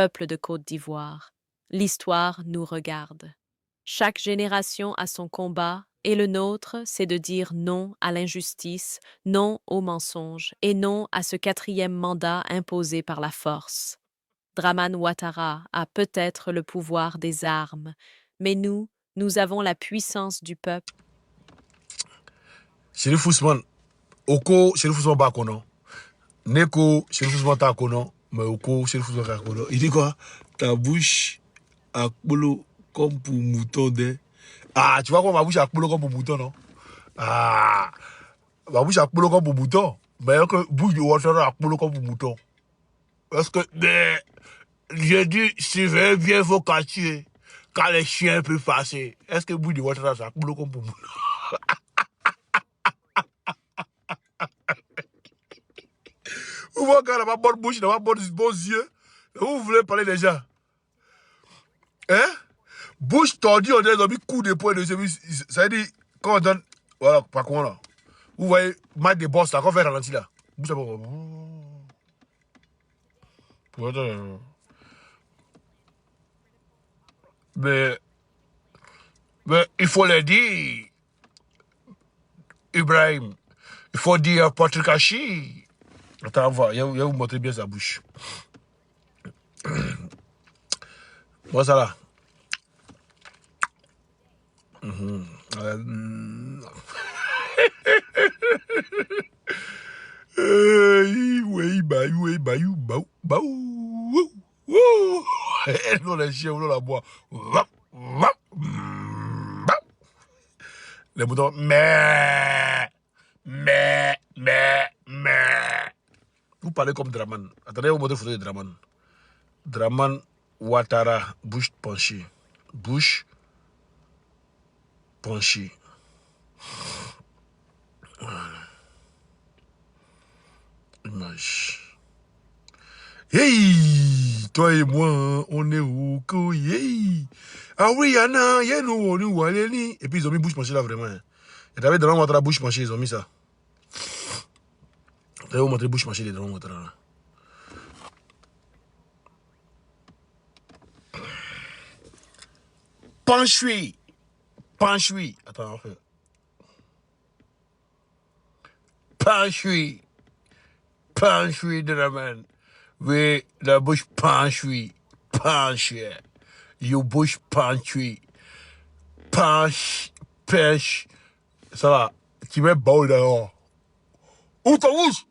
peuple de Côte d'Ivoire. L'histoire nous regarde. Chaque génération a son combat, et le nôtre, c'est de dire non à l'injustice, non au mensonge, et non à ce quatrième mandat imposé par la force. Dramane Ouattara a peut-être le pouvoir des armes, mais nous avons la puissance du peuple. Chérif Ousmane, Oko, Chérif Ousmane Bakono. Neko, Chérif Ousmane Takono, mais Oko, Chérif Ousmane Takono. Il dit quoi? Ta bouche à polo comme pour mouton de. Ah, tu vois quoi, ma bouche à polo comme pour mouton, non? Ah, ma bouche à polo comme pour mouton. Mais que bouche de Ouattara à polo comme pour mouton. Parce que, j'ai dit, suivez bien vos quartiers, quand les chiens peuvent passer. Est-ce que bouche de Ouattara à polo comme pour mouton? Vous voyez quand on n'a pas bonne bouche, on n'a pas bons yeux. Vous voulez parler déjà? Hein? Bouche tordue, on a mis coup de poing de service. Ça veut dire, quand on donne. Voilà, par contre là. Vous voyez, match de boss là, quand on fait ralenti là. Bouche à mais il faut le dire, Ibrahim. Il faut dire Patrick Hachi. Attends, on va, il va vous montrer bien sa bouche. Bon, ça là. Oui, non, les chiens, on la bois. Les moutons, mais. Vous parlez comme Dramane. Attendez, vous montrez une photo de Dramane. Dramane Ouattara, bouche penchée. Bouche penchée. Voilà. Image. Hey, toi et moi, on est où? Hey. Ah oui, Yana, Yeno, on est où? Et puis ils ont mis bouche penchée là vraiment. Et t'avais Dramane Ouattara bouche penchée, ils ont mis ça. Je vais vous montrer bouche penchée de Dramane Ouattara là. Panchui. Attends, on fait. Panchui de la main. Oui, la bouche panchui. You bouche panchui. Pêche. Ça va. Tu mets bas dehors. Où ta bouche?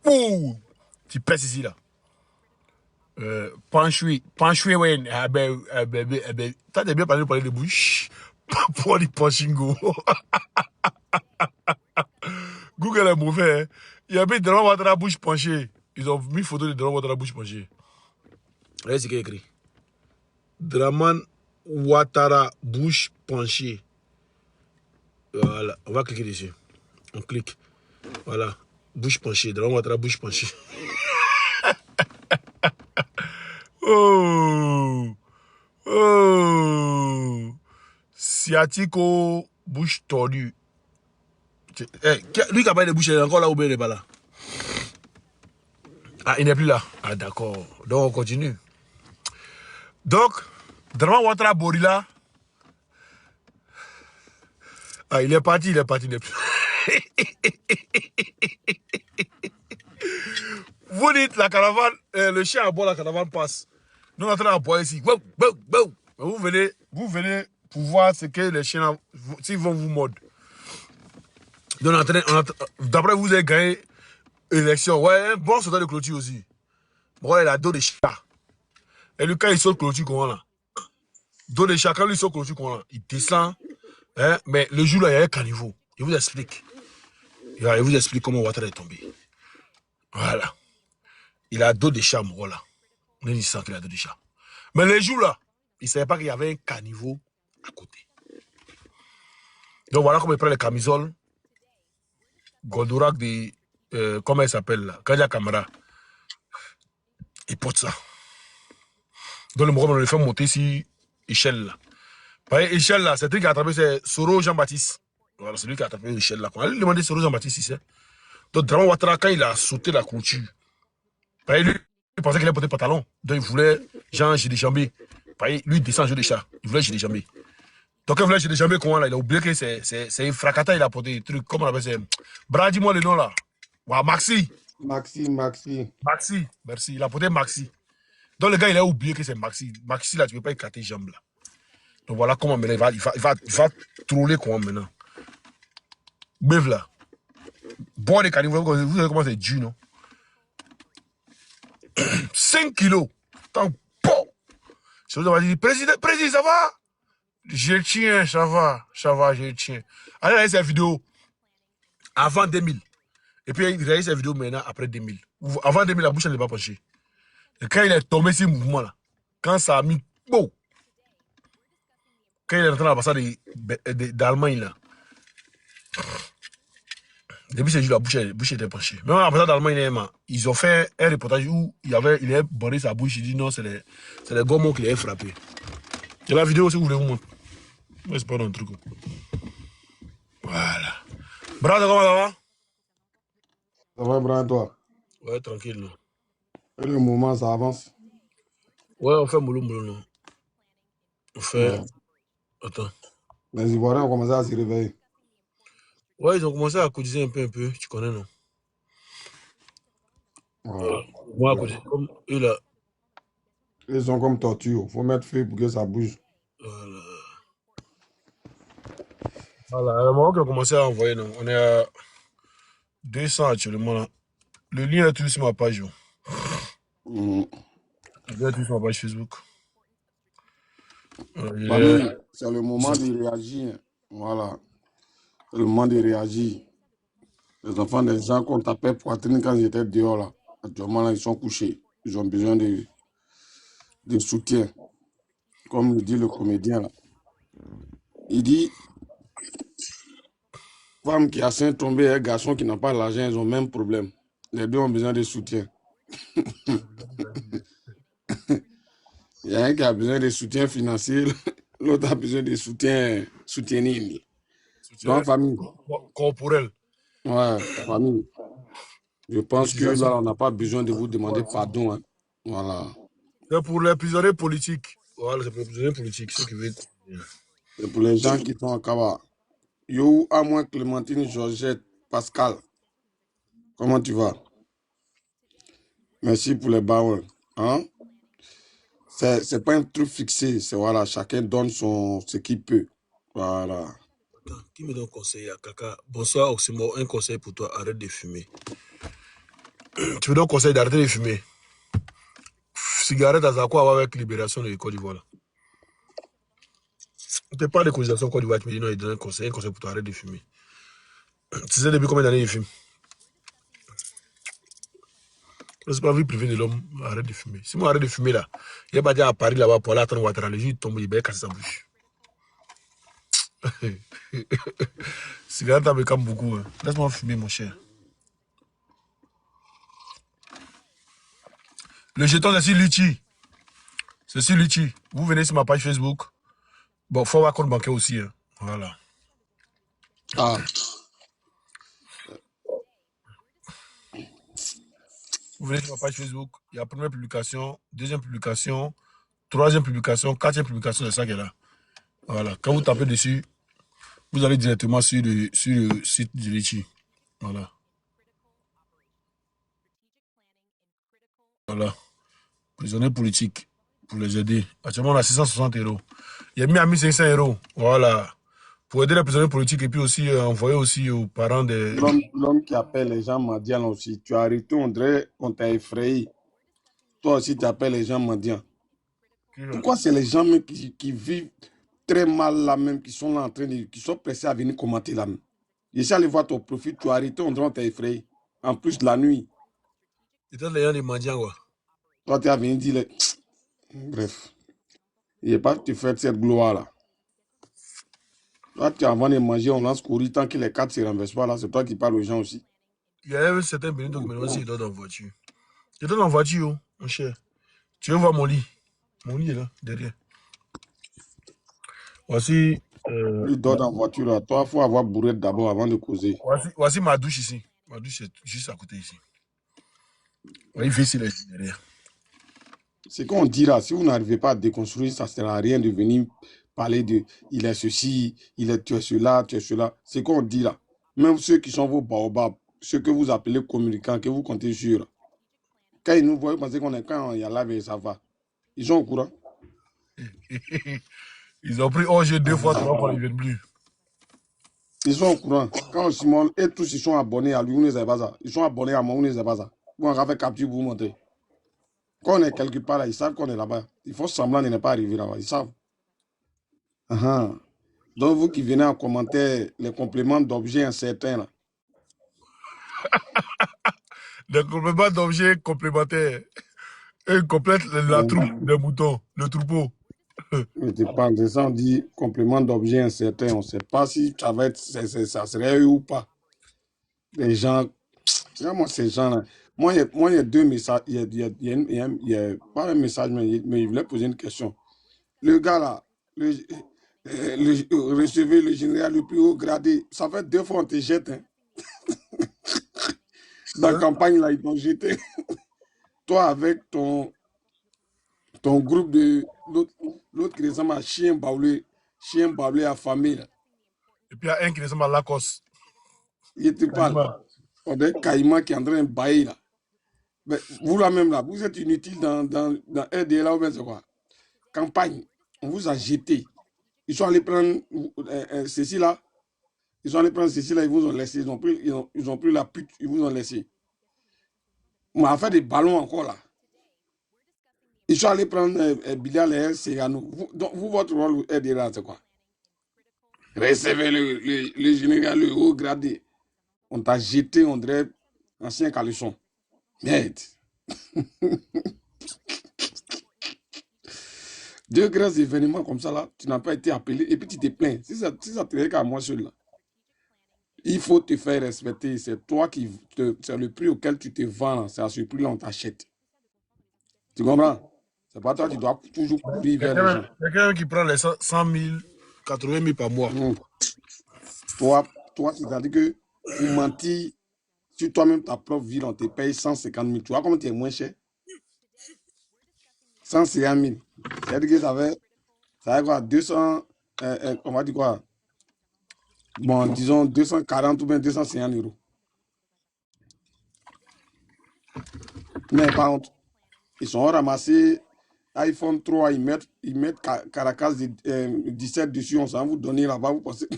Ouh. Tu pèses ici là. Panchui, ouais. T'as bien parlé de bouche. Pour les panchingo. Google est mauvais. Hein. Il y a mis Dramane Ouattara bouche penchée. Ils ont mis photo de Dramane Ouattara bouche penchée. Regardez ce qu'il y a écrit. Dramane Ouattara bouche penchée. Voilà. On va cliquer dessus. On clique. Voilà. Bouche penchée. Dramane Ouattara bouche penchée. Oh. Sciatico bouche tordue. Lui qui a parlé de bouche, il est encore là ou bien il n'est pas là? Ah, il n'est plus là. Ah, d'accord. Donc, on continue. Donc, Dramane Ouattara Borila. Ah, il est parti, il n'est plus. Vous dites, la caravane, le chien à bord, la caravane passe. Nous, on est en train d'appuyer ici. Vous venez pour voir ce que les chiens, s'ils vont vous mordre. Donc, d'après vous, avez gagné l'élection. Ouais, un bon soldat de clôture aussi. Bon, il a dos de chat. Et lui, quand il saute clôture, comment là? Dos de chat, quand il saute clôture, comment là? Il descend. Hein, mais le jour là, il y a un caniveau. Il vous explique. Il vous explique comment Ouattara est tombé. Voilà. Il a dos de chat, mon là. On dit qu'il a dos de chat. Mais le jour là, il ne savait pas qu'il y avait un caniveau à côté. Donc voilà comment il prend les camisoles. Goldorak de. Comment il s'appelle là? Kadia Kamara. Il porte ça. Donc le Mohamed, on le fait monter sur échelle là. Vous voyez, échelle là, c'est lui qui a attrapé, c'est Soro Jean-Baptiste. Voilà, c'est lui qui a attrapé l'échelle là. On allait lui demander Soro Jean-Baptiste ici. Donc Dramane Ouattara, quand il a sauté la clôture, vous voyez, lui, Il pensait qu'il allait porter pantalon. Donc il voulait, genre, j'ai des jambes. Lui, il descend en jeu de chat. Il voulait j'ai des jambes. Donc quand il voulait j'ai des jambes, comment là? Il a oublié que c'est un fracata, il a porté des trucs. Comment on appelle ça? Bras, dis-moi le nom là. Ouais, Maxi. Maxi. Maxi, merci. Il a porté Maxi. Donc le gars, il a oublié que c'est Maxi. Maxi, là, tu ne peux pas éclater les jambes là. Donc voilà comment maintenant, il va troller comment maintenant. Bref là. Boire des canines, vous savez comment c'est dur, non? 5 kilos. Tant bon. Je vous ai dit, président, ça va? Je tiens, ça va, je tiens. Allez, regardez cette vidéo avant 2000. Et puis, il réalise cette vidéo maintenant après 2000. Avant 2000, la bouche n'est pas penchée. Et quand il est tombé sur ce mouvement-là, quand ça a mis. Bon, quand il est rentré dans l'ambassade d'Allemagne, là, depuis ce jour, la bouche était penchée. Même l'ambassade d'Allemagne, ils ont fait un reportage où il est barré sa bouche. Il dit non, c'est les gommons qui l'avaient frappé. C'est la vidéo si vous voulez vous montrer. Mais c'est pas dans le truc. Voilà. Brad, comment ça va? Ça va, Brian, toi? Ouais, tranquille. Là. Et le moment, ça avance. Ouais, on fait moulou moulou. Là. On fait. Ouais. Attends. Les Ivoiriens ont commencé à se réveiller. Ouais, ils ont commencé à cotiser un peu, tu connais, non? Ouais. Moi, à cotiser comme eux là. Ils sont comme tortue. Il faut mettre feu pour que ça bouge. Voilà. Voilà, le Maroc a commencé à envoyer, non? On est à 200 actuellement là. Le lien est toujours sur ma page. Mhm. Le lien est toujours sur ma page Facebook. Famille, c'est le moment de réagir. Voilà. C'est le moment de réagir. Les enfants des gens qu'on tapait poitrine quand ils étaient dehors, là. Actuellement, là, ils sont couchés. Ils ont besoin de soutien. Comme le dit le comédien, là. Il dit, femme qui a saint tombé et un garçon qui n'a pas l'argent, ils ont le même problème. Les deux ont besoin de soutien. Il y a un qui a besoin de soutien financier, l'autre a besoin de soutenir. Donc, famille, corporel. ouais, famille, je pense que là, on n'a pas besoin de vous demander pardon. Hein. Voilà. C'est pour les prisonniers politiques. Voilà, c'est pour les prisonniers politiques, ceux qui veulent. Et pour les gens qui sont en Kawa, yo, à moi, Clémentine, Georgette, Pascal, comment tu vas? Merci pour les bawels. Hein? C'est pas un truc fixé, c'est voilà, chacun donne ce qu'il peut. Voilà. Attends, qui me donne conseil là, Kaka? Bonsoir, Oximo, un conseil pour toi, arrête de fumer. Tu me donnes conseil d'arrêter de fumer. Cigarette, ça a quoi à voir avec libération de Côte d'Ivoire là? On te parle de colonisation Côte d'Ivoire, tu me dis non, il donne un conseil pour toi, arrête de fumer. Tu sais depuis combien d'années il fume? C'est pas la vie privée de l'homme, arrête de fumer. Si moi arrête de fumer là, il a pas dit à Paris là-bas pour aller attendre Ouattara, le jour il tombe, il va casser sa bouche. Cigarette, ça me calme beaucoup. Hein. Laisse-moi fumer, mon cher. Le jeton, c'est sur Litchi. C'est sur Litchi. Vous venez sur ma page Facebook. Bon, il faut avoir compte bancaire aussi. Hein. Voilà. Ah. Vous venez sur ma page Facebook. Il y a première publication, deuxième publication, troisième publication, quatrième publication, c'est ça qui est là. Voilà. Quand vous tapez dessus, vous allez directement sur le site de Litchi. Voilà. Voilà. Prisonniers politiques pour les aider. Actuellement, on a 660 €. Il y a mis à 1500 €. Voilà. Pour aider les prisonniers politiques et puis aussi envoyer aussi aux parents des... L'homme qui appelle les gens mendiants aussi. Tu as arrêté, on dirait qu'on t'a effrayé. Toi aussi, tu appelles les gens mendiants. Pourquoi c'est les gens même qui vivent très mal là même, qui sont là en train de... qui sont pressés à venir commenter là même. Je suis allé voir ton profil, tu as arrêté, on dirait qu'on t'a effrayé. En plus de la nuit. Peut-être les gens des mendiants, quoi. Toi, tu as venu dire... Bref. Il n'est pas que tu fais cette gloire-là. Toi, tu as avant de manger, on lance courir tant que les quatre ne se renversent pas là. C'est toi qui parles aux gens aussi. Il y a un certain Benito qui me demande s'il dort dans la voiture. Je dors dans la voiture, mon cher. Tu veux voir mon lit? Mon lit est là, derrière. Voici... Il dort dans la voiture là. Toi, il faut avoir bourrette d'abord avant de causer. Voici ma douche ici. Ma douche est juste à côté ici. Il fait ici, là, derrière. C'est qu'on dit là, si vous n'arrivez pas à déconstruire, ça ne sert à rien de venir parler de il est ceci, tu es cela, tu es cela. C'est qu'on dit là. Même ceux qui sont vos baobabs, ceux que vous appelez communicants, que vous comptez sur, quand ils nous voient, ils pensent qu'on est quand il y a là, ça va. Ils sont au courant. Ils ont pris OG 2 fois, 3 fois, ils ne viennent plus. Ils sont au courant. Quand Simon et tous, ils sont abonnés à lui, vous ne savez pas ça. Ils sont abonnés à moi, vous ne savez pas ça. Vous on va faire capture pour vous montrer. Quand on est quelque part là, ils savent qu'on est là-bas. Il faut semblant de ne pas arriver là-bas. Ils savent. Uh-huh. Donc, vous qui venez en commentaire les compléments d'objets incertains, là. Des compléments d'objets complémentaires. Et ils complètent la troupe des moutons, le troupeau. Mais tu parles de ça, on dit complément d'objets incertains. On ne sait pas si ça va être, ça serait eux ou pas. Les gens, regarde-moi ces gens-là. Moi, il y a deux messages. Il y a pas un message, mais il voulait poser une question. Le gars là, recevez le général le plus haut gradé. Ça fait 2 fois on te jette. Hein. Dans la campagne, là, ils t'ont jeté. Toi, avec ton groupe de l'autre qui ressemble à chien baoulé affamé. Là. Et puis il y a un qui ressemble à Lacoste. Il te parle. On dirait Caïman qui est en train de bailler là. Mais vous là même là, vous êtes inutile dans RDLA ou bien c'est quoi? Campagne, on vous a jeté. Ils sont allés prendre ceci là. Ils sont allés prendre ceci là, ils vous ont laissé. Ils ont pris la pute, ils vous ont laissé. On a fait des ballons encore là. Ils sont allés prendre Bilal et Segano. Vous, votre rôle au RDLA, c'est quoi? Recevez le général, le haut gradé. On t'a jeté, on dirait ancien caleçon. Merde. Deux grands événements comme ça, là, tu n'as pas été appelé et puis tu te plains. Si ça te regarde à moi seul, là, il faut te faire respecter. C'est toi c'est le prix auquel tu te vends. C'est à ce prix-là on t'achète. Tu comprends? C'est pas toi, tu dois toujours courir vers les gens. Il y a quelqu'un qui prend les 100 000, 80 000 par mois. Toi c'est-à-dire que pour mentir sur toi-même, ta propre ville, on te paye 150 000. Tu vois comment tu es moins cher? 150 000. C'est-à-dire que ça fait quoi? 200, on va dire quoi? Bon, disons 240 ou bien 250 euros. Mais par contre, ils sont ramassés iPhone 3, ils mettent Caracas 17 dessus, on s'en vous donner là-bas, vous pensez.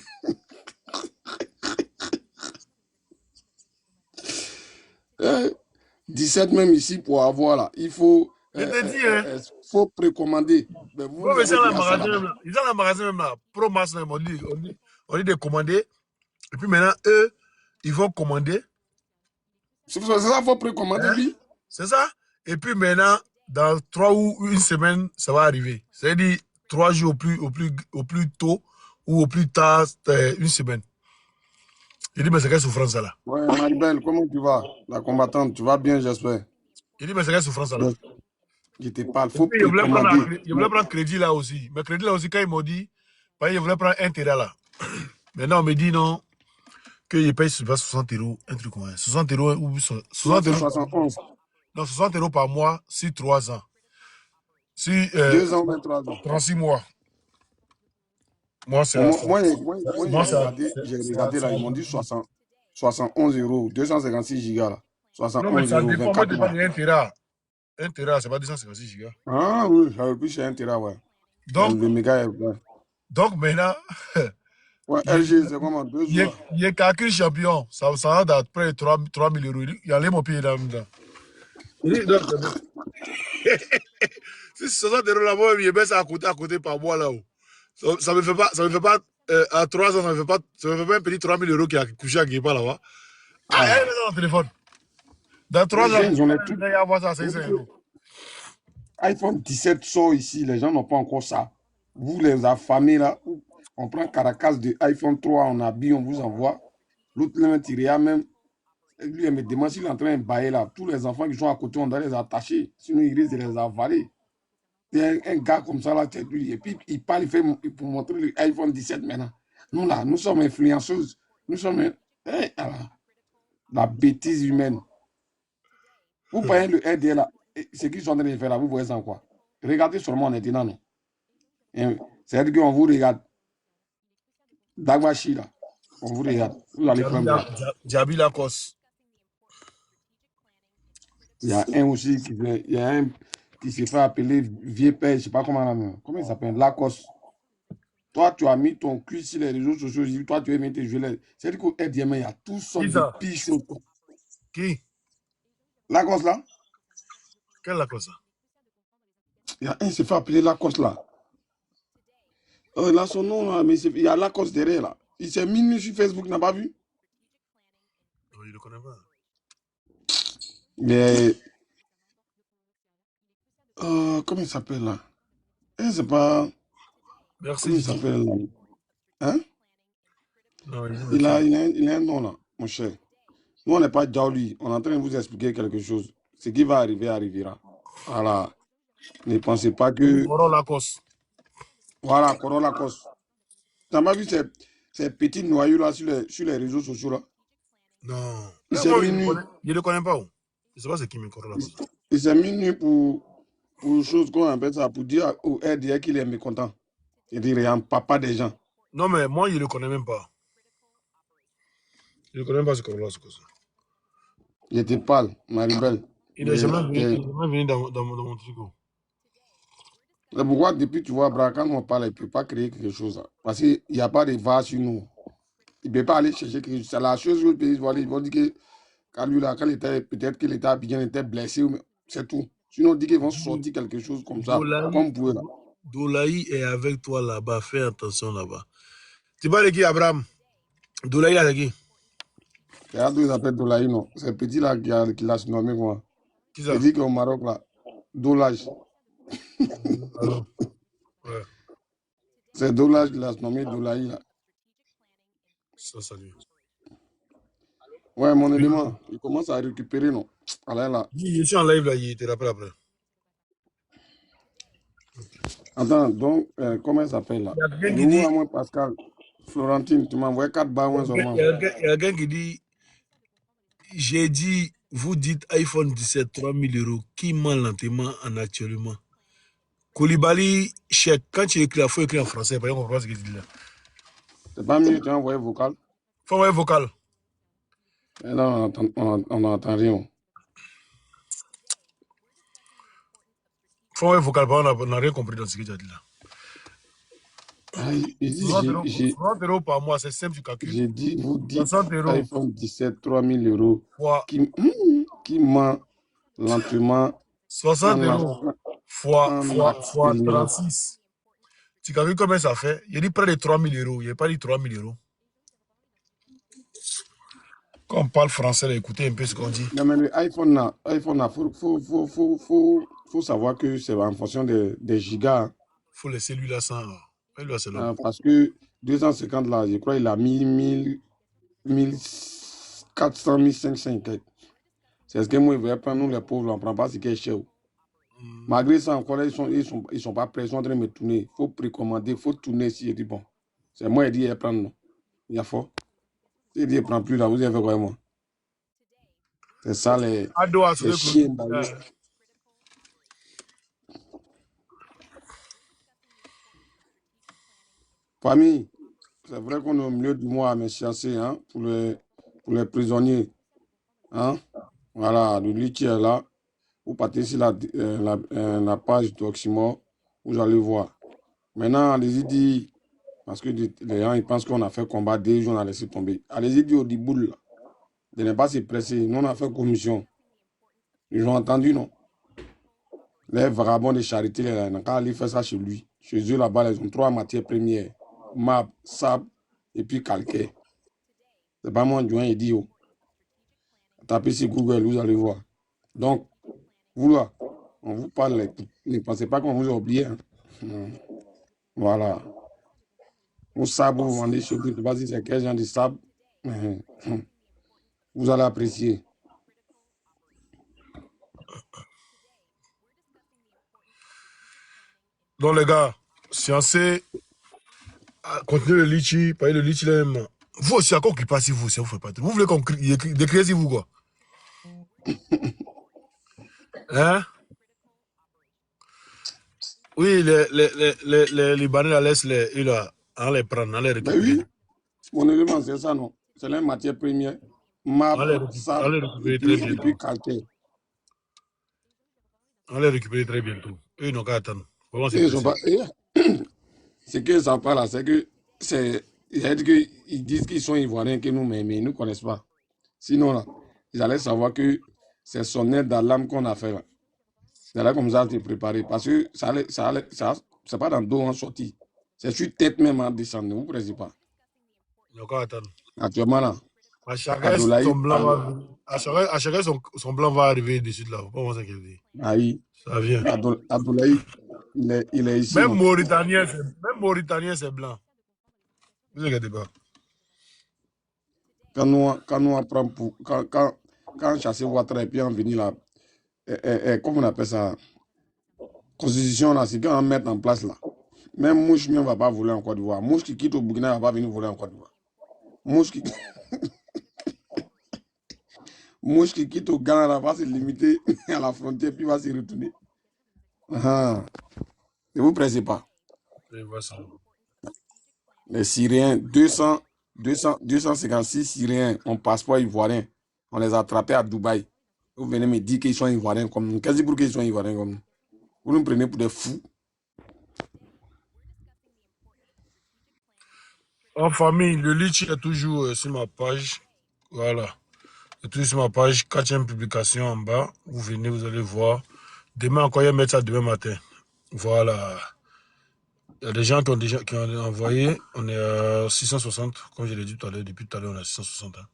17 même ici pour avoir là. Il faut, Je te dis, hein. faut précommander. Mais vous Mais avez c'est dans le déjà ça magasin là-bas. même là. Ils ont le magasin même là. Pro Mass, on dit de commander. Et puis maintenant, eux, ils vont commander. C'est ça, il faut précommander, Hein? oui. C'est ça. Et puis maintenant, dans 3 ou une semaine, ça va arriver. C'est-à-dire 3 jours au plus tôt ou au plus tard, une semaine. Il dit, mais c'est quelle souffrance ça là? Ouais, Maribel, comment tu vas? La combattante, tu vas bien, j'espère. Il dit, mais c'est quelle souffrance ça là? Ouais. Je te parle, il Et faut puis, précommander. je voulais prendre crédit là aussi. Mais crédit là aussi, quand ils m'ont dit, je voulais prendre un terrain là. Maintenant, on me dit non, que je paye 60 euros, un truc comme ça. 60 euros ou 60 euros. 71. Non, 60 euros par mois sur 3 ans. Sur 2 ans, 23 ans. 36 mois. Moi, c'est Moi, moi, j'ai regardé là, ils m'ont dit 71 euros, 256 gigas là. Non, mais 71 ça euros, dépend. Moi, 24 je parle mois. d'un téra. Un téra, c'est pas 256 gigas. Ah oui, j'avais plus chez un Tera, ouais. Donc, Le méga, ouais. maintenant, Ouais, LG, c'est comment? 2 jours. il y a calcul champion. Ça va d'après 3 000 euros. Il y a les mon pied là-dedans. Si 60 euros là-bas, il y a ça à côté par mois là-haut. Ça me fait pas, à 3 ans, ça me fait pas un petit 3 000 euros qui a couché à Guépa là-bas. Ah, elle est dans le téléphone. Dans 3 ans, Ils ont les trucs. il va avoir ça à 500 euros. iPhone 17 sort ici, les gens n'ont pas encore ça. Vous, les affamés là, on prend Caracas de iPhone 3, on habille, on vous envoie. L'autre, le tiré même. Lui, il me demande s'il est en train de bailler là. Tous les enfants qui sont à côté, on doit les attacher. Sinon, ils risquent de les avaler. Un gars comme ça là, lui, et puis il parle, il fait pour montrer l'iPhone 17 maintenant. Nous là, nous sommes influenceuses. Nous sommes. La bêtise humaine. Vous payez le RDL là. ce qu'ils sont en train de faire là, vous voyez ça en quoi? Regardez seulement en étonnant, non? C'est-à-dire qu'on vous regarde. Dagwashi, là, on vous regarde. Vous allez prendre. Diaby Lacoste. Il y a un aussi il y a un qui se fait appeler Vieux Père, je ne sais pas comment il s'appelle, Lacoste. Toi, tu as mis ton cul sur les réseaux sociaux, toi, tu veux mettre tes jeux. C'est-à-dire qu'au RDM, il y a tout sortes de pires choses. Qui? Lacoste, là? Quel Lacoste, là? Il y a un qui se fait appeler Lacoste, là. Il a son nom, là, mais il y a Lacoste derrière, là. Il s'est mis nu sur Facebook, n'a pas vu? Non, il ne le connaît pas. Mais. Comment il s'appelle, là? C'est pas. Merci. Comment il s'appelle, là? Hein? Non, il a un nom, là, mon cher. Nous, on n'est pas Djaouli. On est en train de vous expliquer quelque chose. Ce qui va arriver, arrivera. Voilà. Ne pensez pas que. Coro Lacoste. Voilà, Coro Lacoste. Tu n'as pas vu ces petits noyaux là sur les réseaux sociaux là? Non. Il s'est mis nu. Je ne le connais pas. Je ne sais pas c'est qui me Coro Lacoste. Il s'est mis nu pour chose qu'on appelle ça, pour dire au RDA qu'il est mécontent. Il dit rien, papa des gens. Non, mais moi, je ne le connais même pas. Je ne connais même pas ce Coro Lacoste. Il te parle, Maribel. Il n'est jamais venu dans mon truc. C'est pourquoi depuis, tu vois, quand on parle, il ne peut pas créer quelque chose. Là. Parce qu'il n'y a pas de vase sur nous. Il ne peut pas aller chercher quelque chose. C'est la chose que le pays va dire. Ils vont dire que quand lui, là, peut-être qu'il était bien, il était blessé, c'est tout. Sinon, on dit qu'ils vont sortir quelque chose comme ça, comme vous, là. Doulaï est avec toi là-bas. Fais attention là-bas. Tu parles de qui, Abraham? Doulaï là, de qui? Il y a deux appels Doulaï, non. C'est petit là qui l'a surnommé, moi. Qui ça? Il dit qu'au Maroc, là, Doulage. Ouais. C'est Doulage qui l'a surnommé Doulaï, là. Ça, salut. Ouais, mon élément, il commence à récupérer, non. Allez, là. Je suis en live là, il te rappelle après. Attends, donc, comment il s'appelle là? Nous, à moi, Pascal, Florentine, tu m'as envoyé 4 barres seulement. Il y a quelqu'un qui dit, j'ai dit, vous dites iPhone 17, 3000 €. Qui ment lentement en actuellement? Koulibaly, chèque. Quand tu écris, il faut écrire en français. Parce qu'on comprend ce que tu dis là. C'est pas mieux, tu as envoyé vocal? Faut envoyer vocal. Et là, on n'entend rien. Faut envoyer vocal, on n'a rien compris dans ce que tu as dit là. 60 € par mois, c'est simple, tu calcules. J'ai dit, vous dites 60 €. iPhone 17, 3000 €. Qui ment lentement. 60 € fois 36. Tu calcules combien ça fait? Il dit près de 3000 €. Il n'a pas dit 3000 €. Quand on parle français, là, écoutez un peu ce qu'on dit. Non, mais l'iPhone, faut savoir que c'est en fonction des gigas. Il faut laisser lui là sans. Parce que 250 là, je crois qu'il a mis 1400, 1500. C'est ce que moi, je vais prendre, nous les pauvres, on ne prend pas ce qui est cher. Malgré ça, encore, ils sont pas prêts, ils sont en train de me tourner. Il faut précommander, il faut tourner si je dis bon. C'est moi qui dis, il prend, non. Il y a fort. Il dit, il ne prend plus là, vous avez fait quoi, moi? C'est ça les chiens. Famille, c'est vrai qu'on est au milieu du mois à me chasser hein, pour les prisonniers. Hein? Voilà, le lit est là. Vous partez sur la page d'Oxymore, vous allez voir. Maintenant, allez-y dire, parce que les gens ils pensent qu'on a fait combat, des jours on a laissé tomber. Allez-y dire au Diboul, là, de ne pas se presser. Nous, on a fait commission. Ils ont entendu, non? Les vagabonds de charité, là, ils n'ont qu'à aller faire ça chez lui. Chez eux, là-bas, ils ont 3 matières premières. Map, sable et puis calcaire. C'est pas moi, Joint, il dit, oh. Tapez sur Google, vous allez voir. Donc, vous là, on vous parle, ne pensez pas qu'on vous a oublié. Hein. Voilà. Au sable, vous vendez chez vous, je ne sais pas si c'est quel genre de sable. Vous allez apprécier. Donc, les gars, sciencé, continuez le litchi, payez le litchi là même. Vous aussi, à quoi qu'il passe si vous, ça vous fait pas. Vous voulez qu'on décrie si vous, quoi? Hein? Oui, les Libanais la laissent eux, là, en les prendre, en les Ben récupérer. oui, mon élément, c'est ça, non. C'est la matière première. Marbre, En sable, les et récupérer très puis, et bientôt. puis calcaire. On les récupérer très bientôt. Eux, ils n'ont qu'à attendre. Vraiment, c'est Et ils sont pressé. pas, ce que ça parle là, c'est que c'est. Ils disent qu'ils sont ivoiriens que nous, mais ils ne nous connaissent pas. Sinon, là, ils allaient savoir que c'est son aide d'alarme qu'on a fait là. C'est là comme ça à te préparer. Parce que c'est pas dans le dos en sortie. C'est sur tête même en descendre. Vous ne précisez pas. Ils n'ont qu'à attendre. Actuellement là, À chacun, Adolaï, son blanc va venir. À chacun, son blanc va arriver dessus de là. Faut pas s'inquiéter. Aïe, Ça vient. Adolaï, il est ici, non. Même Mauritanien, c'est blanc. Ne vous inquiétez pas. Quand nous apprend pour, quand chasser Ouattara et puis en venir là, comment on appelle ça, constitution là, c'est quand on met en place là. Même Mouche ne va pas voler en Côte d'Ivoire. Mouche qui quitte au Burkina ne va pas venir voler en Côte d'Ivoire. Mouche qui, Mouche qui quitte au Ghana là, va se limiter à la frontière puis va se retourner. Ah, ne vous pressez pas. Je vois ça. Les Syriens, 256 Syriens ont passeport ivoirien. On les a attrapés à Dubaï. Vous venez me dire qu'ils sont ivoiriens comme nous. Qu'est-ce pour qu'ils sont ivoiriens comme nous? Vous nous prenez pour des fous. En famille, le litchi est toujours sur ma page. Voilà. C'est toujours sur ma page. Quatrième publication en bas. Vous venez, vous allez voir. Demain encore, il y a mettre ça demain matin. Voilà. Il y a des gens qui ont envoyé. On est à 660, comme je l'ai dit tout à l'heure. Depuis tout à l'heure, on est à 660. Hein.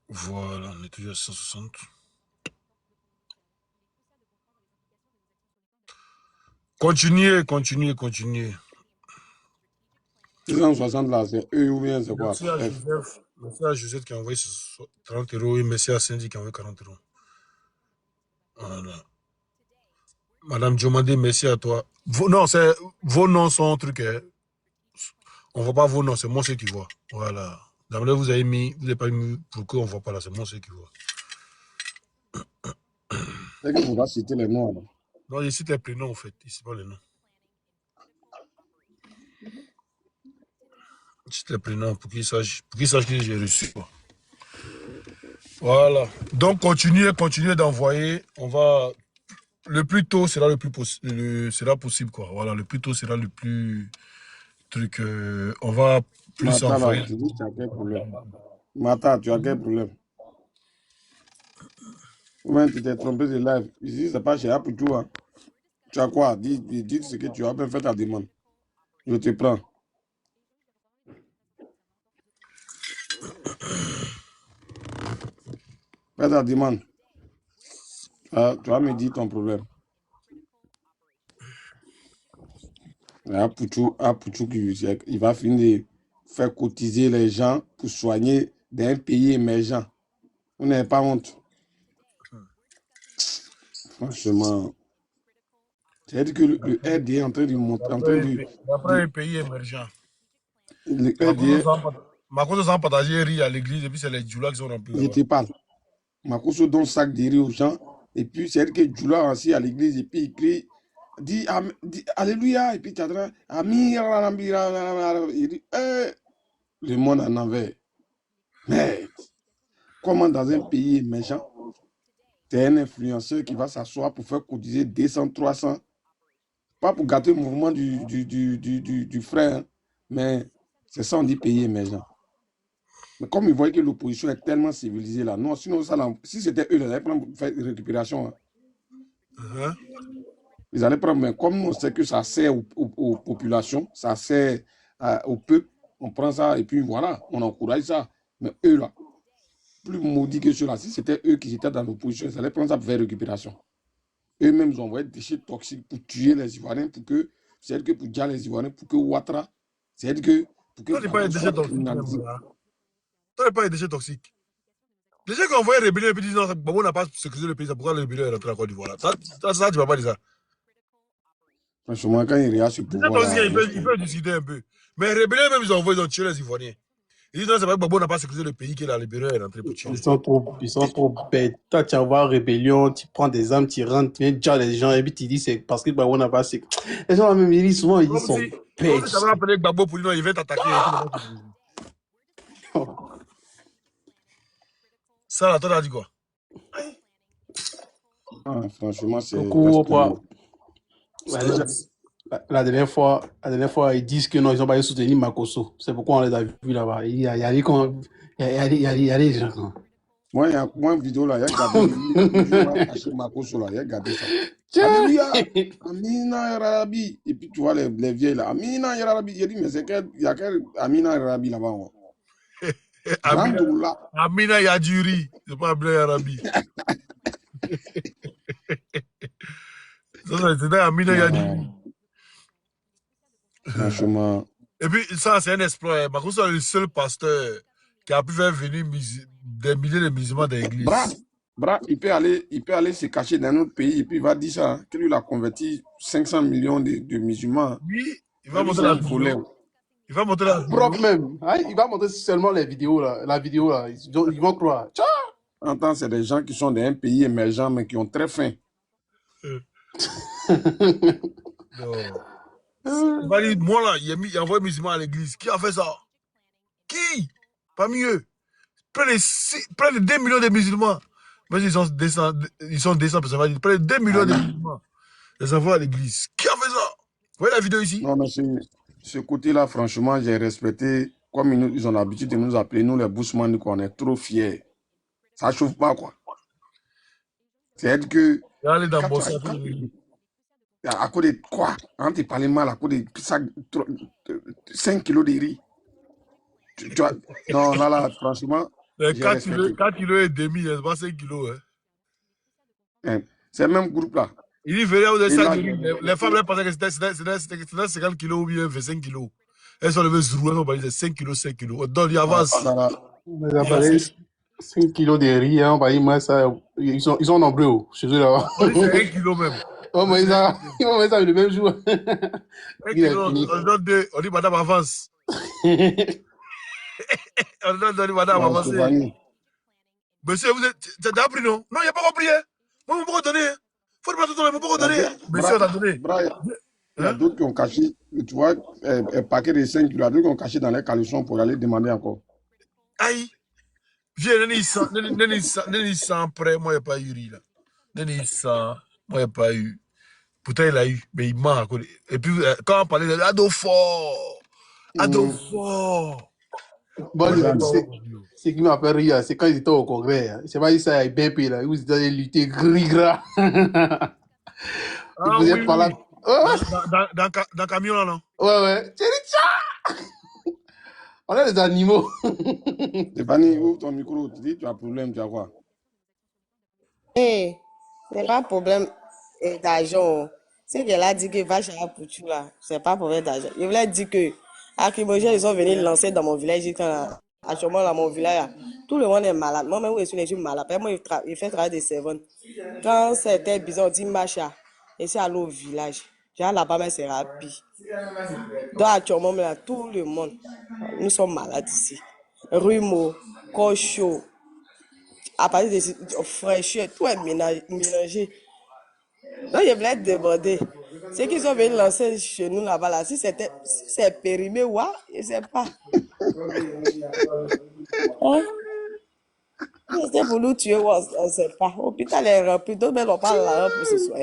Voilà, on est toujours à 660. Continuez, continuez, continuez. 660 là, c'est eux ou bien c'est quoi? Merci à Joseph qui a envoyé 30 euros et merci à Cindy qui a envoyé 40 euros. Voilà. Madame Diomandé, merci à toi. Vos noms sont un truc. Hein. On ne voit pas vos noms, c'est moi ceux qui vois. Voilà. D'abord, vous n'avez pas mis pour qu'on ne voit pas là, c'est moi ceux qui voit. C'est qu'il faudra citer les noms. Alors. Non, je cite les prénoms en fait, ici pas les noms. Je cite les prénoms pour qu'ils sachent que j'ai reçu. Quoi. Voilà. Donc continuez d'envoyer. On va. Le plus tôt sera sera possible quoi. Voilà, le plus tôt sera le plus truc. On va plus Mata là, envoyer. tu dis tu as quel problème? Mata, tu as quel problème? Ou bien tu t'es trompé de live. Ici, c'est pas chez Apoutou. Hein. Tu as quoi? Dis ce que tu as, bien fait ta demande. Je te prends. Fais ta demande. Tu vas me dire ton problème. Apoutou, il va finir de faire cotiser les gens pour soigner d'un pays émergent. Vous n'avez pas honte. Franchement. C'est-à-dire que le RD est en train de monter, D'après un pays émergent. le RD, Makoto s'en partager riz à l'église et puis c'est les djoulas qui sont remplis je là-bas. te parle. Makoso donne sac de riz aux gens, et puis c'est-à-dire que Djoula aussi à l'église, et puis il crie, dit Alléluia, et puis tu as il dit, le monde en envers. Mais comment dans un pays émergent, tu es un influenceur qui va s'asseoir pour faire cotiser 200, 300, pas pour gâter le mouvement du frère, hein, mais c'est ça on dit pays émergent. Mais comme ils voient que l'opposition est tellement civilisée là, non, sinon ça, si c'était eux, ils allaient prendre pour faire une récupération. Hein. Ils allaient prendre, mais comme on sait que ça sert aux populations, ça sert au peuple, on prend ça et puis voilà, on encourage ça. Mais eux là, plus maudits que ceux-là, si c'était eux qui étaient dans l'opposition, ils allaient prendre ça pour faire récupération. Eux-mêmes, ils ont envoyé des déchets toxiques pour tuer les Ivoiriens, c'est-à-dire que pour dire les Ivoiriens, pour que Ouattara, c'est-à-dire que pour que. Toi, tu pas les déchets toxiques. Toi, pas les déchets toxiques. Les gens qui ont envoyé les rébellions et puis disent non, Babo n'a pas sécurisé le pays, c'est pourquoi les rébellions est rentré en Côte d'Ivoire. Ça, tu vas pas dire ça. Franchement, quand il réagit sur le pouvoir. Il peut discuter un peu. Mais les rébellions, même, ils ont tué les Ivoiriens. Il dit non, c'est vrai que Gbagbo n'a pas sécurisé le pays qu'il a libéré et est rentré pour tuer. Ils sont trop bêtes. Toi, tu envoies rébellion, tu prends des armes, tu rentres, tu viens déjà les gens, et puis tu dis c'est parce que Gbagbo n'a pas sécurisé. Les gens, même, ils disent souvent, ils Comme sont si bêtes. tu avais appelé Gbagbo pour dire non, il va t'attaquer. Ça, là, toi, t'as dit quoi? Ah, franchement, c'est Beaucoup, presque... la dernière fois, ils disent que non, ils n'ont pas soutenu Makosso. C'est pourquoi on les a vus là-bas. Il y a des gens. Moi, il y a une vidéo là, il y a gardé, il a caché Makosso là, il y a gardé ça. Alléluia, Amina Yarabi. Et puis tu vois les vieilles là, Amina Yarabi. Il dit, mais il y a quel Amina Yarabi là-bas? Amina Yadjuri, c'est pas Amina Yarabi. C'était Amina Yadjuri. Franchement. Et puis ça, c'est un exploit. Makosso est le seul pasteur qui a pu faire venir des milliers de musulmans dans l'église. Bra, il peut aller se cacher dans notre pays et puis il va dire ça, que lui il a converti 500 millions de musulmans. Oui, il va montrer la vidéo. Il va montrer la vidéo. Propre même. Hein? Il va montrer seulement les vidéos là. La vidéo là. Ils vont croire. Ciao! Entends, c'est des gens qui sont d'un pays émergent mais qui ont très faim. Il va dire, moi là, il a envoyé musulmans à l'église. Qui a fait ça? Qui? Pas mieux. Près de 2 millions de musulmans. Mais ils sont 200 personnes. Près de 2 millions de musulmans. Les envoient à l'église. Qui a fait ça? Vous voyez la vidéo ici? Non, mais ce côté-là, franchement, j'ai respecté. Comme ils ont l'habitude de nous appeler, nous les Bousman, on est trop fiers. Ça chauffe pas, quoi. C'est-à-dire que. À cause de quoi? Quand tu parles mal, à cause de 5 kilos de riz. Tu vois, non, là, franchement. 4 kilos et demi, c'est pas 5 kilos. Hein. C'est le même groupe là. Il dit, venez, vous êtes 5 kilos. Les femmes, elles pensaient que c'était 50 kilos ou bien 25 kilos. Elles sont levées sur elles ont dit 5 kilos, 5 kilos. Donc, il avance. 5 kilos de riz, hein, moi, ça, ils sont nombreux chez eux là. C'est 1 kilo même. Oh, mais ça, ils vont mettre ça le même jour. 1 kilo, on dit madame avance. On dit madame avance. Monsieur, vous êtes appris, non? Non, il n'y a pas compris. Moi, je ne peux pas donner. Faut pas te donner, je ne peux pas donner. Monsieur, on a donné. Il y a d'autres qui ont caché, tu vois, un paquet de 5 kilos, il y a d'autres qui ont caché dans les caleçons pour aller demander encore. Aïe. Viens, Neni sans prêt, moi, il n'y a pas eu riz, là. Neni sans, moi, il n'y a pas eu. Pourtant, il a eu, mais il ment. Et puis, quand on parlait de Adolfo, Bon, ce qui m'a fait rire, c'est quand ils étaient au congrès. C'est pas ça, il BP, là, où ils allaient lutter gris-gras. Ah, oui, dans le camion, là, non? Ouais. On est des animaux. Stéphanie, ouvre ton micro, tu dis, tu as un problème, tu as quoi? C'est pas problème d'argent. C'est qu'elle a dit que vache à Pouchou là, c'est pas problème d'argent. Il voulait dire que Akimogène, ils sont venus lancer dans mon village. Actuellement, dans mon village, tout le monde est malade. Moi-même, je suis malade. Moi, il fait travail de servante. Quand c'était bizarre, on dit Macha. Et c'est à l'autre village. Déjà là-bas, mais c'est rapide. Donc, actuellement, là, tout le monde, nous sommes malades ici. Rhume, corps chaud, à partir de fraîcheur, tout est mélangé. Donc, je voulais te demander, ceux qui sont venus lancer chez nous là-bas, là, si c'est périmé, ouais, je ne sais pas. Hein? C'était pour nous tuer, on ne sait pas. L'hôpital est rempli, d'autres ne l'ont pas là pour ce soir.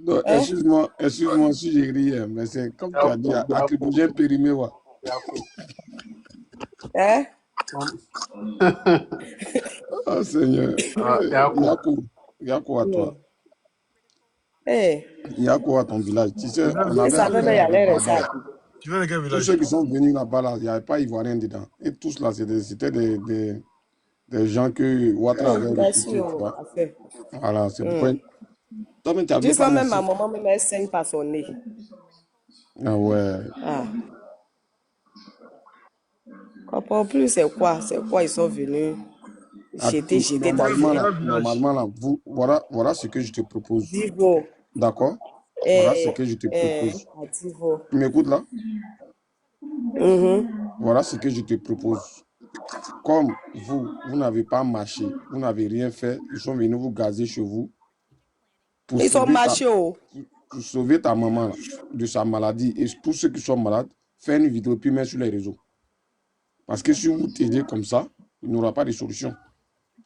Non, excuse-moi si j'ai ri, mais c'est comme tu as dit, Akimogène périmé, ouais. Hein? Oh Seigneur. Yako à toi. Yako à ton village. Tu sais, on avait tous ceux qui sont venus là-bas, là, il n'y avait pas Ivoirien dedans. Et tous là, c'était des gens que Ouattara avait recrutés. Voilà, c'est pourquoi. Juste là, même ma maman, même elle saigne par son nez. Ah ouais. Ah. Je comprends plus c'est quoi ils sont venus jeter normalement là, voilà ce que je te propose. D'accord? Voilà ce que je te propose. Tu m'écoutes là? Voilà ce que je te propose. Comme vous n'avez pas marché, vous n'avez rien fait, ils sont venus vous gazer chez vous pour Ils sont marchés. pour sauver ta maman là, de sa maladie. Et tous ceux qui sont malades, fais une vidéo puis mets sur les réseaux. Parce que si vous t'aidez comme ça, il n'y aura pas de solution.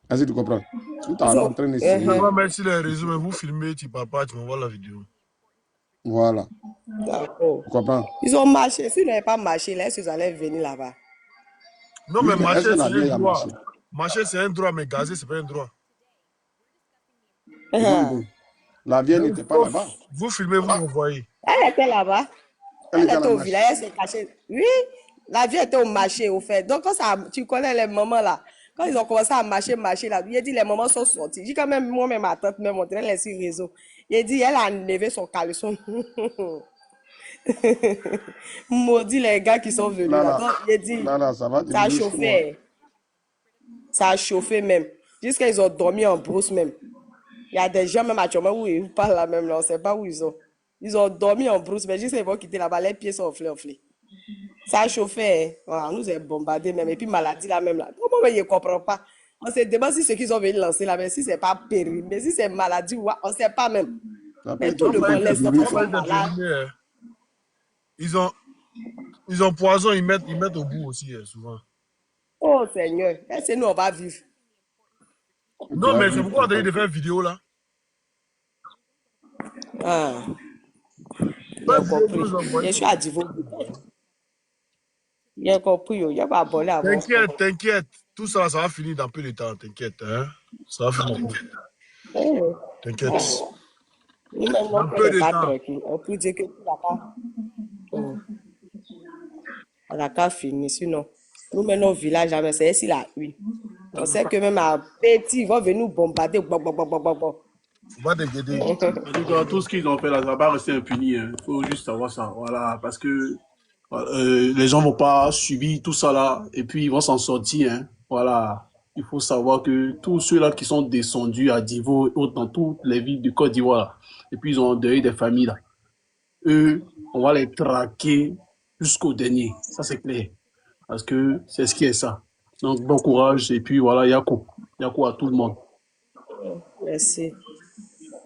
Est-ce que tu comprends? Tout à l'heure en train d'essayer. Je vais mettre sur les réseaux, mais vous filmez, tu parles pas, tu m'envoies la vidéo. Voilà. D'accord. Tu comprends? Ils ont marché. S'ils n'avaient pas marché, là, est-ce qu'ils allaient venir là-bas? Non, Oui, mais mais marcher, est-ce que la c'est vieille un a droit. marché? Marcher, c'est un droit, mais gazer, c'est pas un droit. La vieille n'était pas là-bas. Vous filmez, vous m'envoyez. Elle était là-bas. Elle était à était la au marche. village, elle s'est cachée. Oui, la vie était au marché, au fait. Donc, quand ça, tu connais les mamans là. Quand ils ont commencé à marcher là, il a dit les mamans sont sorties. J'ai dit quand même, moi-même, ma tante m'a montré les sur le réseau. Il a dit, elle a enlevé son caleçon. Maudit les gars qui sont venus là. Donc, il a dit, Ça va ça a devenir chaud, hein. chauffé. Ça a chauffé même. Jusqu'à ils ont dormi en brousse même. Il y a des gens même actuellement où ils parlent là même là, on ne sait pas où ils sont. Ils ont dormi en brousse, mais jusqu'à ils vont quitter là-bas, les pieds sont enflés. Ça a chauffé, hein. Voilà, on nous a bombardé même. Et puis maladie là même là. Comment je ne comprends pas. On se demande si ceux qui sont venus lancer là, mais si c'est pas périmé, mais si c'est maladie, ouais, on ne sait pas même. Mais tout le monde, les enfants sont malades. Ils ont poison, ils mettent au bout aussi, souvent. Oh Seigneur, est-ce que nous on va vivre? Non, mais c'est pourquoi on a dit de faire une vidéo là. Ah. J'ai compris. Je suis à Divo. J'ai compris, il n'y a pas abonné avant. T'inquiète. Tout ça, ça va finir dans peu de temps, t'inquiète. Hein? Ça va finir. T'inquiète. Nous-mêmes, on n'est pas tranquille. On peut dire que on n'a qu'à finir, sinon. Nous, maintenant, au village, c'est ici la huile. On sait que même à petit, ils vont venir nous bombarder. On va t'inquiéter. En tout cas, tout ce qu'ils ont fait là, ça va pas rester impuni. Il faut juste savoir ça. Voilà, parce que les gens vont pas subir tout ça là et puis ils vont s'en sortir. Hein. Voilà. Il faut savoir que tous ceux-là qui sont descendus à Divo, dans toutes les villes du Côte d'Ivoire, et puis ils ont endeuillé des familles là, eux, on va les traquer jusqu'au dernier. Ça, c'est clair. Parce que c'est ce qui est ça. Donc, bon courage et puis voilà, Yako. Yako à tout le monde. Merci.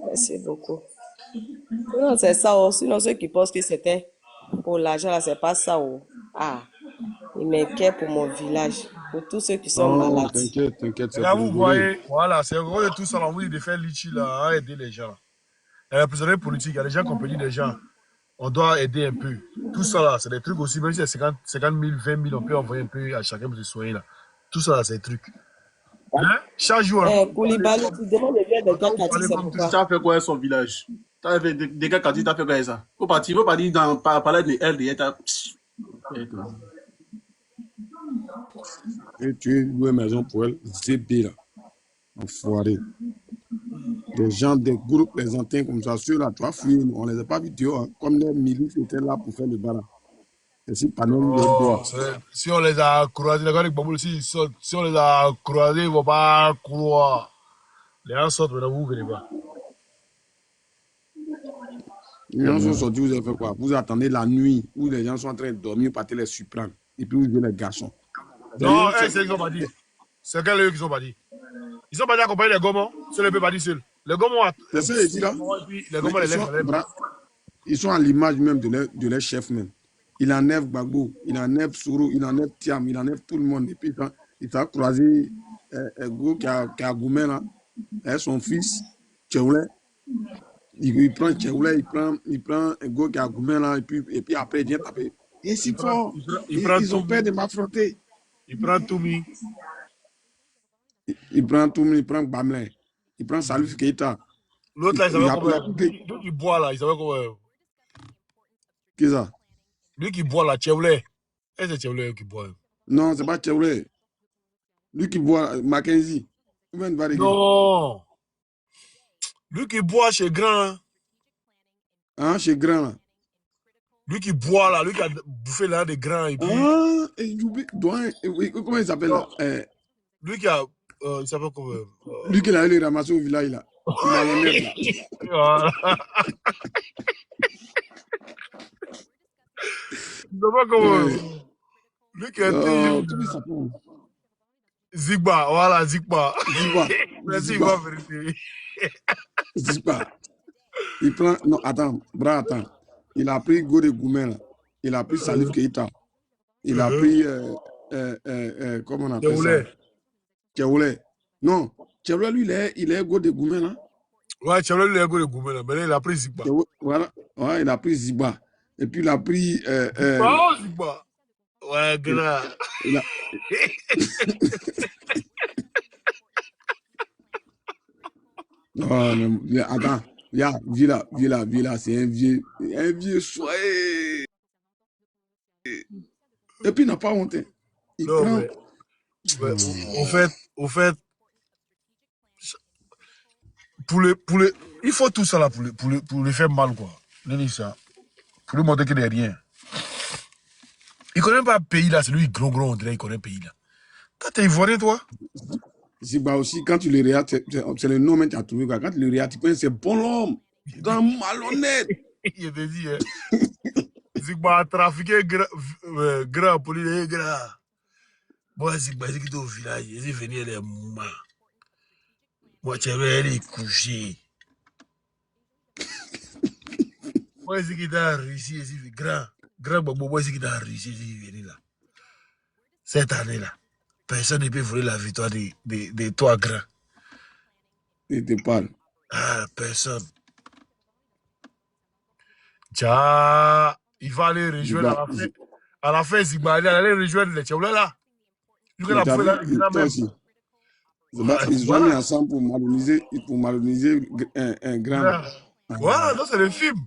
Merci beaucoup. Non, c'est ça. Sinon, ceux qui pensent que c'était pour l'argent, là, c'est pas ça. Ah, ils m'inquiètent pour mon village, pour tous ceux qui sont malades. T'inquiète. Là, vous voyez, voilà, c'est vrai, tout ça, on vous dit de faire l'ITI là, à aider les gens. Il y a les prisonniers politiques, il y a des gens qui ont perdu des gens. On doit aider un peu. Tout ça là, c'est des trucs aussi, même si c'est 50 000, 20 000, on peut envoyer un peu à chacun pour se soigner là. Tout ça là, c'est des trucs. Hein? Chaque jour. Koulibaly, tu demandes le bien de Gakati, c'est pourquoi? Tu as fait quoi à son village? Tu as fait des gars quand tu as fait quoi ça? Faut pas dire dans parler de LDR. Et tu es loué maison pour elle, zébé là. Enfoiré. Des gens, des groupes, les anciens comme ça, ceux-là, tu as fouillé, on les a pas vus dehors, hein, comme les milices étaient là pour faire le baran. Et si pas même les doigts. Si on les a croisés, les gars avec Baboul, si on les a croisés, ils ne vont pas croire. Les gens sortent, maintenant vous ne venez pas. Les gens sont sortis, vous avez fait quoi? Vous attendez la nuit où les gens sont en train de dormir, partez les suprêmes. Et puis vous venez les garçons. Non, c'est eux qui ont pas dit. C'est eux qui ont pas dit. Ils ont pas dit accompagner les gomons. C'est le pas dit seul. Les gomons, c'est ça, ils disent là. Les gomons, ils sont à l'image même de leur chef même. Il enlève Gbagbo, il enlève Sourou, il enlève Thiam, il enlève tout le monde. Et puis il a croisé Go qui a Goumé là, et son fils, Tcheoulé. Il prend Tcheoulé, il prend Go qui a Goumé là, et puis après il vient taper. Et c'est fort. Ils ont peur de m'affronter. Il prend Toumi. Il prend Toumi, il prend Bamlé, il prend Salif Keita. L'autre là, il savait comment. Lui qui boit là, il savait comment. Qui est ça? Lui qui boit là, Tcheoulé. Est-ce que c'est Tcheoulé qui boit? Non, c'est pas Tcheoulé. Lui qui boit, Mackenzie. Non. Lui qui boit chez Grand. Hein, chez Grand là. Lui qui boit là, lui qui a bouffé là des grands et puis. Ah, comment il s'appelle là? Lui qui a. Il s'appelle comment? Lui qui a allé ramasser au village là. Il a les là. pas comment. Eh, Lui qui est intelligent. comment il s'appelle? Zigba, voilà, Zigba. Zigba. Merci, il Zigba. va vérifier. Zigba. Il prend. Non, attends, bras, attends. Il a pris Godé Goumen, là. Il a pris Salif Keita. Il a pris. Comment on appelle ça? Tchaoulé. Non, Tchaoulé, lui, il est Godé Goumen, là. Ouais, Tchaoulé, lui, il est Godé Goumen, là. Mais là, il a pris Zigba. Voilà. Ouais, il a pris Zigba. Et puis, il a pris. Oh, Zigba. Ouais, grand. Il a... Oh, mais attends. Villa, c'est un vieux soigné. Et puis, il n'a pas honte. Il non, prend... mais, au fait, il faut tout ça là pour les faire mal, quoi. Ça. Pour lui montrer qu'il n'est rien. Il ne connaît pas le pays là, c'est lui gros, on dirait qu'il connaît le pays là. Toi, t'es ivoirien, toi? Zigba aussi, quand tu le regardes, c'est le nom que tu as trouvé. Quand tu le regardes, tu penses c'est bon l'homme. Grand malhonnête. Il te dit, hein. Zigba a trafiqué grand pour lui, grand. Moi, Zigba, il est au village, il est venu les moments. Moi, tu es allé coucher. Moi, c'est qui t'a réussi, c'est grand, moi, c'est qui t'a réussi, c'est venu là. Cette année-là, personne ne peut voler la victoire de toi, grand. Il te parle. Ah, personne. Tcha, il va aller rejoindre à la fin, Zigba, il va aller rejoindre les Tchaoulé là. Il va la là, les grands même. Ils sont mis ensemble pour maloniser un grand. Voilà, ça c'est le film.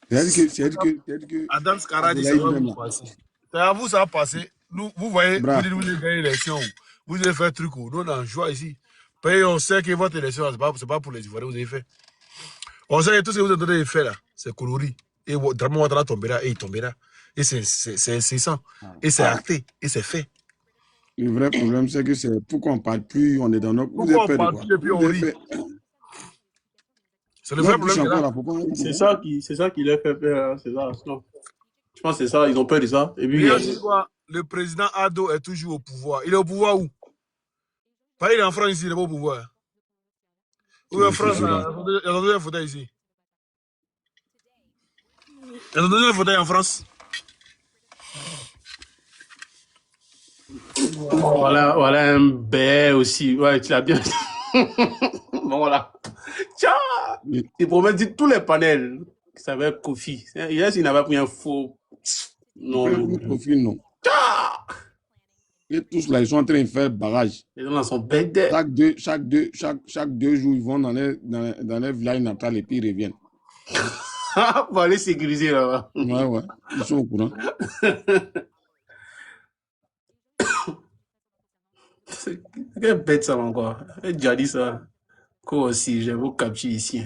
C'est-à-dire que Adam Skaradi, ça va vous passer. Ça va passer. Vous voyez, vous dites, vous avez gagné l'élection. Vous avez fait un truc. Nous, on a joie ici. Puis on sait que votre élection, ce n'est pas pour les Ivoiriens, vous avez fait. On sait que tout ce que vous êtes en train de faire là, c'est coloris. Et Draman Ouattara tombera et il tombera. Et c'est incessant. Et c'est acté. Et c'est fait. Le vrai problème, c'est que c'est pourquoi on ne parle plus, on est dans notre... Pourquoi on ne parle plus et puis on rit? C'est le vrai problème. C'est ça qui leur fait peur. C'est ça. Je pense que c'est ça, ils ont peur de ça. Et puis, le président Ado est toujours au pouvoir. Il est au pouvoir où? Pas il est en France ici, il n'est pas au pouvoir. Ou en France, il y a donné un fauteuil ici. Il a donné un fauteuil en France. Voilà un bé aussi. Ouais, tu l'as bien. Bon, voilà. Tiens, il promet tous les panels. Ça va être Kofi. Il n'avait pris un faux. Non. Kofi, non. Et tous là, ils sont en train de faire barrage. Ils sont dans son bed. Chaque deux jours, ils vont dans les villages natales et puis ils reviennent. Pour aller sécuriser là-bas. Ouais. Ils sont au courant. Quelle bête ça encore. J'ai déjà dit ça. Quoi aussi, j'ai vos captures ici.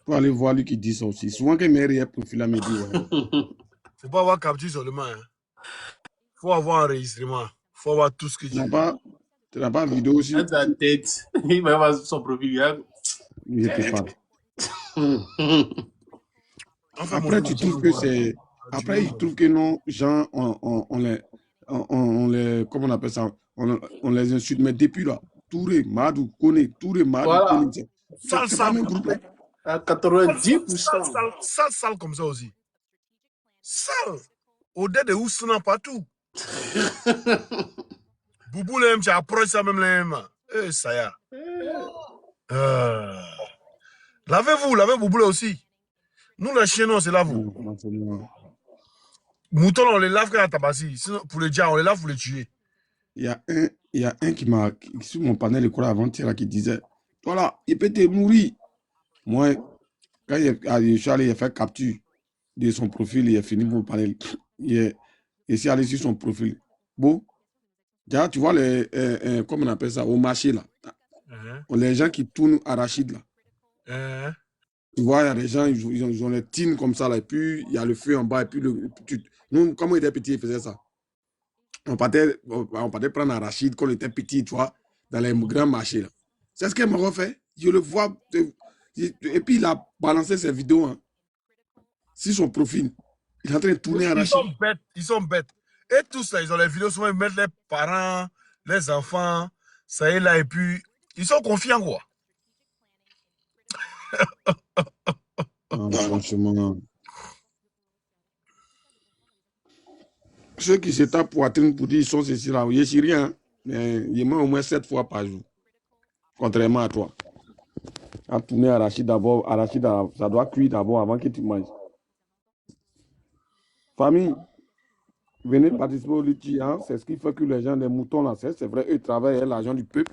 Faut aller voir lui qui dit ça aussi. Souvent que mes réels profils à me dire. C'est pas avoir capture seulement. Faut avoir enregistrement. Faut avoir tout ce que tu veux. Tu n'as pas vidéo aussi. Dans ta tête. Il va avoir son profil. Je te parle. Après, tu trouves que c'est. Après, ils trouvent que nos gens, on les. Comment on appelle ça? On les insulte. Mais depuis là, Touré, Madou, Kone, Touré, Madou, Kone. C'est pas même groupe. À 90%. Sale comme ça aussi. Sale. Au-delà de Oussana partout. Boubou l'aime, tu approches ça même l'aime. Eh, ça y est. Lavez Boubou là aussi. Nous, les chiens, c'est là vous. Moutons, on les lave quand on tabassi. Sinon, pour les diable, on les lave pour les tuer. Il y a un qui m'a, sur mon panel de cours avant-hier, qui disait, voilà, il peut te mourir. Moi, quand je suis allé faire capture de son profil, il a fini mon panel. Il est allé sur son profil. Bon, déjà, tu vois, comment on appelle ça, au marché, là. Les gens qui tournent arachide, là. Tu vois, il y a des gens, ils ont les tines comme ça, là, et puis il y a le feu en bas, et puis nous, comme on était petits, ils faisaient ça. On partait prendre arachide quand on était petit, tu vois, dans les grands marchés, là. C'est ce qu'il m'a refait. Je le vois. Et puis, il a balancé ses vidéos. Hein. sur son profil. Il est en train de tourner à Ils Rachid. sont bêtes, ils sont bêtes. Et tous là, ils ont les vidéos, souvent ils mettent les parents, les enfants, ça y est là, et puis ils sont confiants quoi. Franchement. Ceux qui se tapent poitrine pour dire ils sont ceci là, je suis rien, mais ils mangent au moins 7 fois par jour. Contrairement à toi. À tourner arachide d'abord, arachide, ça doit cuire d'abord avant que tu manges. Famille, venez participer au Litchi, hein? C'est ce qui fait que les gens, les moutons là, c'est vrai, eux travaillent l'argent du peuple.